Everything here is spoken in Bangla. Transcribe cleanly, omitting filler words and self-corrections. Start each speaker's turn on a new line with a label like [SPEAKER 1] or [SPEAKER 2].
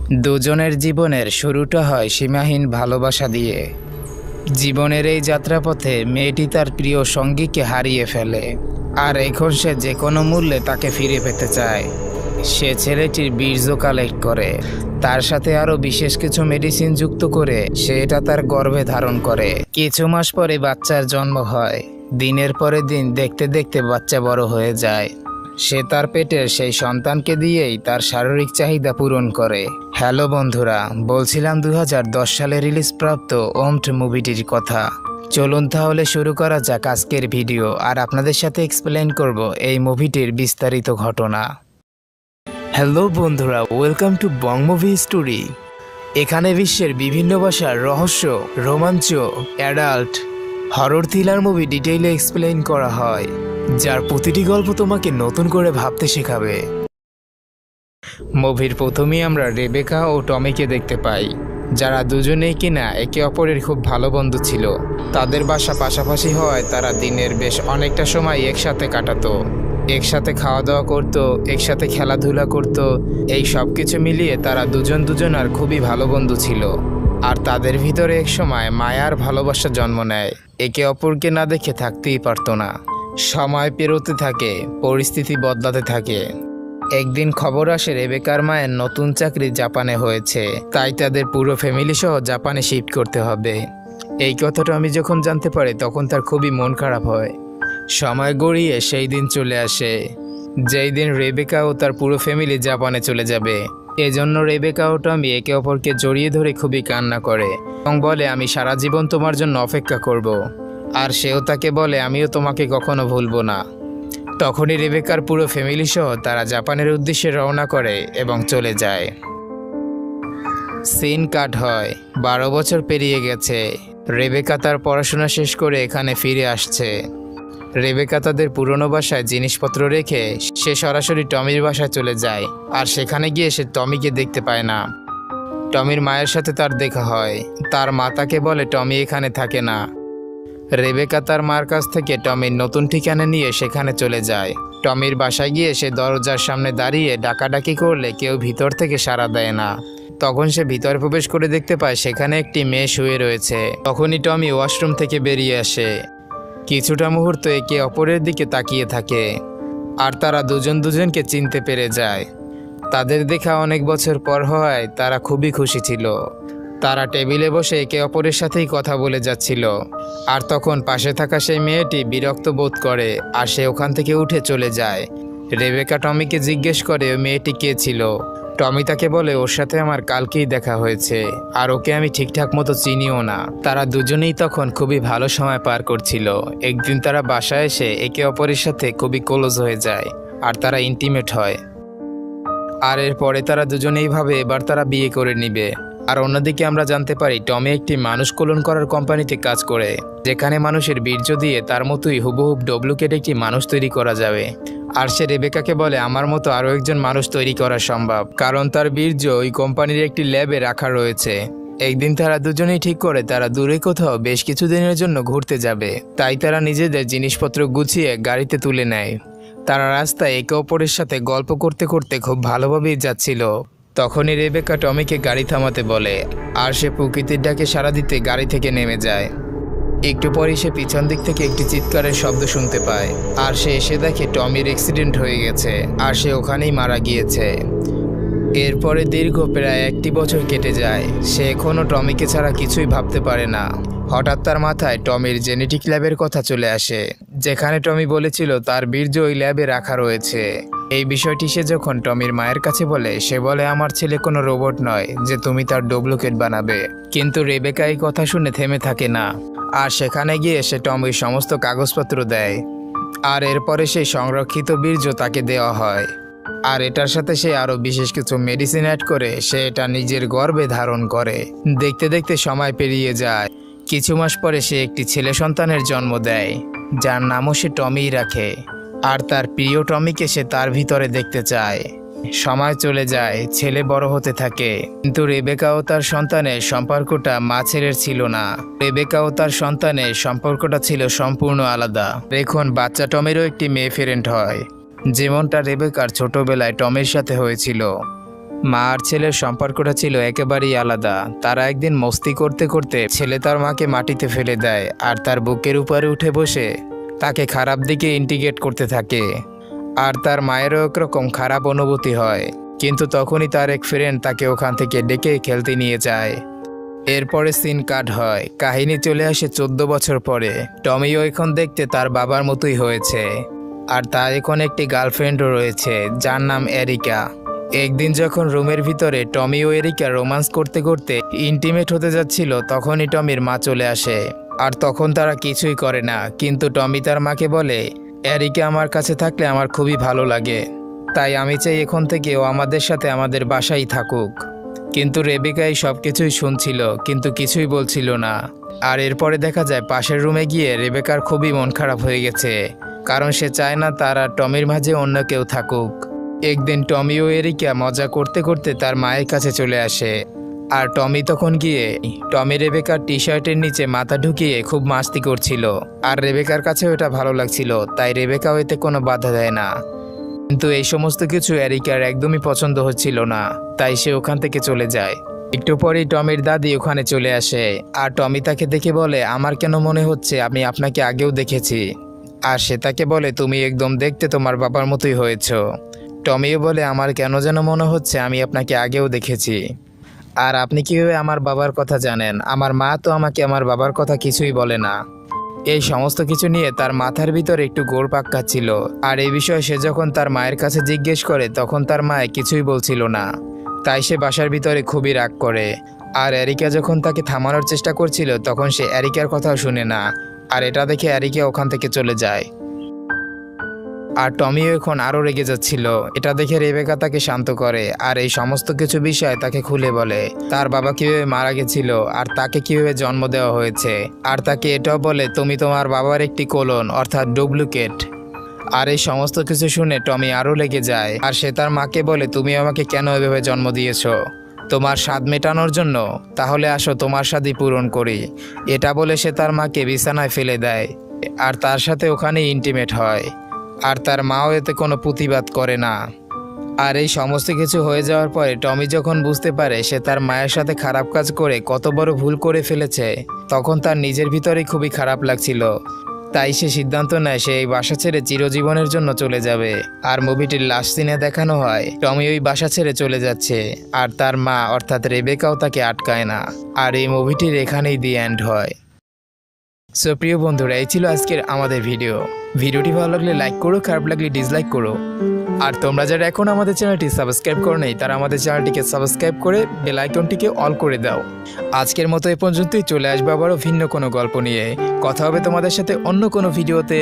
[SPEAKER 1] দুজনের জীবনের শুরুটা হয় সীমাহীন ভালোবাসা দিয়ে। জীবনের এই যাত্রাপথে মেয়েটি তার প্রিয় সঙ্গীকে হারিয়ে ফেলে, আর এখন সে যে কোনো মূল্যে তাকে ফিরে পেতে চায়। সে ছেলেটির বীর্য কালেক্ট করে, তার সাথে আরও বিশেষ কিছু মেডিসিন যুক্ত করে সে এটা তার গর্ভে ধারণ করে। কিছু মাস পরে বাচ্চার জন্ম হয়। দিনের পরে দিন দেখতে দেখতে বাচ্চা বড় হয়ে যায়। সে তার পেটের সেই সন্তানকে দিয়েই তার শারীরিক চাহিদা পূরণ করে। হ্যালো বন্ধুরা, বলছিলাম 2010 সালে রিলিজপ্রাপ্ত ওমড মুভিটির কথা। চলুন তাহলে শুরু করা যাক আজকের ভিডিও, আর আপনাদের সাথে এক্সপ্লেন করব এই মুভিটির বিস্তারিত ঘটনা। হ্যালো বন্ধুরা, welcome to Bong movie story. এখানে বিশ্বের বিভিন্ন ভাষার রহস্য, রোমাঞ্চ, অ্যাডাল্ট, হরর থ্রিলার মুভি ডিটেইলে এক্সপ্লেন করা হয়, যার প্রতিটি গল্প তোমাকে নতুন করে ভাবতে শেখাবে। মুভির প্রথমেই আমরা রেবেকা ও টমিকে দেখতে পাই, যারা দুজনেই কিনা একে অপরের খুব ভালো বন্ধু ছিল। তাদের বাসা পাশাপাশি হওয়ায় তারা দিনের বেশ অনেকটা সময় একসাথে কাটাতো, একসাথে খাওয়া দাওয়া করতো, একসাথে খেলাধুলা করতো। এই সব কিছু মিলিয়ে তারা দুজনার খুবই ভালো বন্ধু ছিল। আর তাদের ভিতরে এক সময় মায়ার ভালোবাসা জন্ম নেয়। একে অপরকে না দেখে থাকতেই পারতো না। সময় পেরোতে থাকে, পরিস্থিতি বদলাতে থাকে। একদিন খবর আসে রেবেকার মায়ের নতুন চাকরি জাপানে হয়েছে, তাই তাদের পুরো ফ্যামিলি সহ জাপানে শিফট করতে হবে। এই কথাটা আমি যখন জানতে পারি তখন তার খুবই মন খারাপ হয়। সময় গড়িয়ে সেই দিন চলে আসে, যেই দিন রেবেকা ও তার পুরো ফ্যামিলি জাপানে চলে যাবে। এজন্য রেবেকা ও টমি একে অপরকে জড়িয়ে ধরে খুবই কান্না করে এবং বলে, আমি সারা জীবন তোমার জন্য অপেক্ষা করব। আর সেও তাকে বলে, আমিও তোমাকে কখনো ভুলবো না। তখনই রেবেকার পুরো ফ্যামিলি সহ তারা জাপানের উদ্দেশ্যে রওনা করে এবং চলে যায়। সিন কাট হয়, 12 বছর পেরিয়ে গেছে। রেবেকা তার পড়াশোনা শেষ করে এখানে ফিরে আসছে। রেবেকা তাদের পুরনো বাসায় জিনিসপত্র রেখে সে সরাসরি টমির বাসায় চলে যায়। আর সেখানে গিয়ে সে টমিকে দেখতে পায় না। টমির মায়ের সাথে তার দেখা হয়। তার মা তাকে বলে টমি এখানে থাকে না। রেবেকা তার মার কাছ থেকে টমির নতুন ঠিকানা নিয়ে সেখানে চলে যায়। টমির বাসায় গিয়ে সে দরজার সামনে দাঁড়িয়ে ডাকাডাকি করলে কেউ ভিতর থেকে সাড়া দেয় না। তখন সে ভিতরে প্রবেশ করে দেখতে পায় সেখানে একটি মেয়ে শুয়ে রয়েছে। তখনই টমি ওয়াশরুম থেকে বেরিয়ে আসে। কিছুটা মুহূর্ত একে অপরের দিকে তাকিয়ে থাকে, আর তারা দুজনকে চিনতে পেরে যায়। তাদের দেখা অনেক বছর পর হওয়ায় তারা খুবই খুশি ছিল। তারা টেবিলে বসে একে অপরের সাথেই কথা বলে যাচ্ছিল। আর তখন পাশে থাকা সেই মেয়েটি বিরক্ত বোধ করে, আর সে ওখান থেকে উঠে চলে যায়। রেবেকা টমিকে জিজ্ঞেস করে ওই মেয়েটি কে ছিল। টমি তাকে বলে, ওর সাথে আমার কালকেই দেখা হয়েছে, আর ওকে আমি ঠিকঠাক মতো চিনিও না। তারা দুজনেই তখন খুবই ভালো সময় পার করছিল। একদিন তারা বাসায় এসে একে অপরের সাথে খুবই ক্লোজ হয়ে যায়, আর তারা ইন্টিমেট হয়। আর এরপরে তারা দুজনেই ভাবে এবার তারা বিয়ে করে নিবে। আর অন্যদিকে আমরা জানতে পারি টমি একটি মানুষ ক্লোন করার কোম্পানিতে কাজ করে, যেখানে মানুষের বীর্য দিয়ে তার মতোই হুবহুব ডুপ্লিকেট একটি মানুষ তৈরি করা যাবে। আর সে রেবেকাকে বলে, আমার মতো আরও একজন মানুষ তৈরি করা সম্ভব, কারণ তার বীর্য ওই কোম্পানির একটি ল্যাবে রাখা রয়েছে। একদিন তারা দুজনেই ঠিক করে তারা দূরে কোথাও বেশ কিছুদিনের জন্য ঘুরতে যাবে। তাই তারা নিজেদের জিনিসপত্র গুছিয়ে গাড়িতে তুলে নেয়। তারা রাস্তায় একে অপরের সাথে গল্প করতে করতে খুব ভালোভাবেই যাচ্ছিল। তখনই রেবেকা টমিকে গাড়ি থামাতে বলে, আর সে প্রকৃতির ডাকে সাড়া দিতে গাড়ি থেকে নেমে যায়। একটু পরেই সে পিছন দিক থেকে একটি চিৎকারের শব্দ শুনতে পায়, আর সে এসে দেখে টমির অ্যাক্সিডেন্ট হয়ে গেছে, আর সে ওখানেই মারা গিয়েছে। এরপরে দীর্ঘ প্রায় 1 বছর কেটে যায়। সে এখনও টমিকে ছাড়া কিছুই ভাবতে পারে না। হঠাৎ তার মাথায় টমির জেনেটিক ল্যাবের কথা চলে আসে, যেখানে টমি বলেছিল তার বীর্য ওই ল্যাবে রাখা রয়েছে। এই বিষয়টি সে যখন টমির মায়ের কাছে বলে, সে বলে, আমার ছেলে কোনো রোবট নয় যে তুমি তার ডুপ্লিকেট বানাবে। কিন্তু রেবেকা এই কথা শুনে থেমে থাকে না, আর সেখানে গিয়ে সে টমির সমস্ত কাগজপত্র দেয়। আর এরপরে সেই সংরক্ষিত বীর্য তাকে দেওয়া হয়। আর এটার সাথে সে আরও বিশেষ কিছু মেডিসিন অ্যাড করে সে এটা নিজের গর্ভে ধারণ করে। দেখতে দেখতে সময় পেরিয়ে যায়। কিছু মাস পরে সে একটি ছেলে সন্তানের জন্ম দেয়, যার নামও সে টমিই রাখে। আর তার প্রিয় টমিকে সে তার ভিতরে দেখতে চায়। সময় চলে যায়, ছেলে বড় হতে থাকে, কিন্তু রেবেকা ও তার সন্তানের সম্পর্কটা মা ছেলের ছিল না। রেবেকা ও তার সন্তানের সম্পর্কটা ছিল সম্পূর্ণ আলাদা। এখন বাচ্চা টমেরও একটি মেয়ে ফ্রেন্ড হয়, যেমনটা রেবেকার ছোটবেলায় টমের সাথে হয়েছিল। মা আর ছেলের সম্পর্কটা ছিল একেবারেই আলাদা। তারা একদিন মস্তি করতে করতে ছেলে তার মাকে মাটিতে ফেলে দেয় আর তার বুকের উপরে উঠে বসে তাকে খারাপ দিকে ইন্টিগ্রেট করতে থাকে। আর তার মায়েরও একরকম খারাপ অনুভূতি হয়, কিন্তু তখনই তার এক ফ্রেন্ড তাকে ওখান থেকে ডেকে খেলতে নিয়ে যায়। এরপরে সিন কাট হয়, কাহিনী চলে আসে 14 বছর পরে। টমিও এখন দেখতে তার বাবার মতোই হয়েছে, আর তার এখন একটি গার্লফ্রেন্ডও রয়েছে যার নাম এরিকা। একদিন যখন রুমের ভিতরে টমি ও এরিকা রোমান্স করতে করতে ইন্টিমেট হতে যাচ্ছিল, তখনই টমির মা চলে আসে। আর তখন তারা কিছুই করে না, কিন্তু টমি তার মাকে বলে, এরিকা আমার কাছে থাকলে আমার খুবই ভালো লাগে, তাই আমি চাই এখন থেকে ও আমাদের সাথে আমাদের বাসায় থাকুক। কিন্তু রেবেকা এই সব কিছুই শুনছিল, কিন্তু কিছুই বলছিল না। আর এরপরে দেখা যায় পাশের রুমে গিয়ে রেবেকার খুবই মন খারাপ হয়ে গেছে, কারণ সে চায় না তার আর টমির মাঝে অন্য কেউ থাকুক। একদিন টমি ও এরিকা মজা করতে করতে তার মায়ের কাছে চলে আসে, আর টমি তখন গিয়ে টমি রেবেকার টি শার্টের নিচে মাথা ঢুকিয়ে খুব মাস্তি করছিল। আর রেবেকার কাছেও এটা ভালো লাগছিল, তাই রেবেকাও এতে কোনো বাধা দেয় না। কিন্তু এই সমস্ত কিছু এরিকার একদমই পছন্দ হচ্ছিল না, তাই সে ওখান থেকে চলে যায়। একটু পরেই টমির দাদি ওখানে চলে আসে, আর টমি তাকে দেখে বলে, আমার কেন মনে হচ্ছে আমি আপনাকে আগেও দেখেছি। আর সে তাকে বলে, তুমি একদম দেখতে তোমার বাবার মতোই হয়েছো। টমিও বলে, আমার কেন যেন মনে হচ্ছে আমি আপনাকে আগেও দেখেছি। আর আপনি কীভাবে আমার বাবার কথা জানেন? আমার মা তো আমাকে আমার বাবার কথা কিছুই বলে না। এই সমস্ত কিছু নিয়ে তার মাথার ভিতরে একটু ঘুরপাক খাচ্ছিল। আর এই বিষয়ে সে যখন তার মায়ের কাছে জিজ্ঞেস করে, তখন তার মায়ে কিছুই বলছিল না। তাই সে বাসার ভিতরে খুবই রাগ করে। আর এরিকা যখন তাকে থামানোর চেষ্টা করছিল, তখন সে এরিকার কথাও শুনে না। আর এটা দেখে এরিকা ওখান থেকে চলে যায়। আর টমিও এখন আরও রেগে যাচ্ছিল। এটা দেখে রেবেকা তাকে শান্ত করে, আর এই সমস্ত কিছু বিষয় তাকে খুলে বলে, তার বাবা কিভাবে মারা গেছিল আর তাকে কিভাবে জন্ম দেওয়া হয়েছে। আর তাকে এটাও বলে, তুমি তোমার বাবার একটি কোলন অর্থাৎ ডুপ্লিকেট। আর এই সমস্ত কিছু শুনে টমি আরও লেগে যায়, আর সে তার মাকে বলে, তুমি আমাকে কেন এভাবে জন্ম দিয়েছো? তোমার স্বাদ মেটানোর জন্য? তাহলে আসো তোমার স্বাদই পূরণ করি। এটা বলে সে তার মাকে বিছানায় ফেলে দেয়, আর তার সাথে ওখানে ইন্টিমেট হয়। আর তার মাও এতে কোনো প্রতিবাদ করে না। আর এই সমস্ত কিছু হয়ে যাওয়ার পরে টমি যখন বুঝতে পারে সে তার মায়ের সাথে খারাপ কাজ করে কত বড় ভুল করে ফেলেছে, তখন তার নিজের ভিতরেই খুবই খারাপ লাগছিল। তাই সে সিদ্ধান্ত নেয় সে এই বাসা ছেড়ে চিরজীবনের জন্য চলে যাবে। আর মুভিটির লাস্ট সিনে দেখানো হয় টমি ওই বাসা ছেড়ে চলে যাচ্ছে, আর তার মা অর্থাৎ রেবেকাও তাকে আটকায় না। আর এই মুভিটির এখানেই দি এন্ড হয়। সো প্রিয় বন্ধুরা, এই ছিল আজকের আমাদের ভিডিওটি ভালো লাগলে লাইক করো, খারাপ লাগলে ডিসলাইক করো। আর তোমরা যারা এখন আমাদের চ্যানেলটি সাবস্ক্রাইব করো নাই, তারা আমাদের চ্যানেলটিকে সাবস্ক্রাইব করে বেল আইকনটিকে অল করে দাও। আজকের মতো এ পর্যন্তই। চলে আসবে আবারও ভিন্ন কোনো গল্প নিয়ে। কথা হবে তোমাদের সাথে অন্য কোনো ভিডিওতে।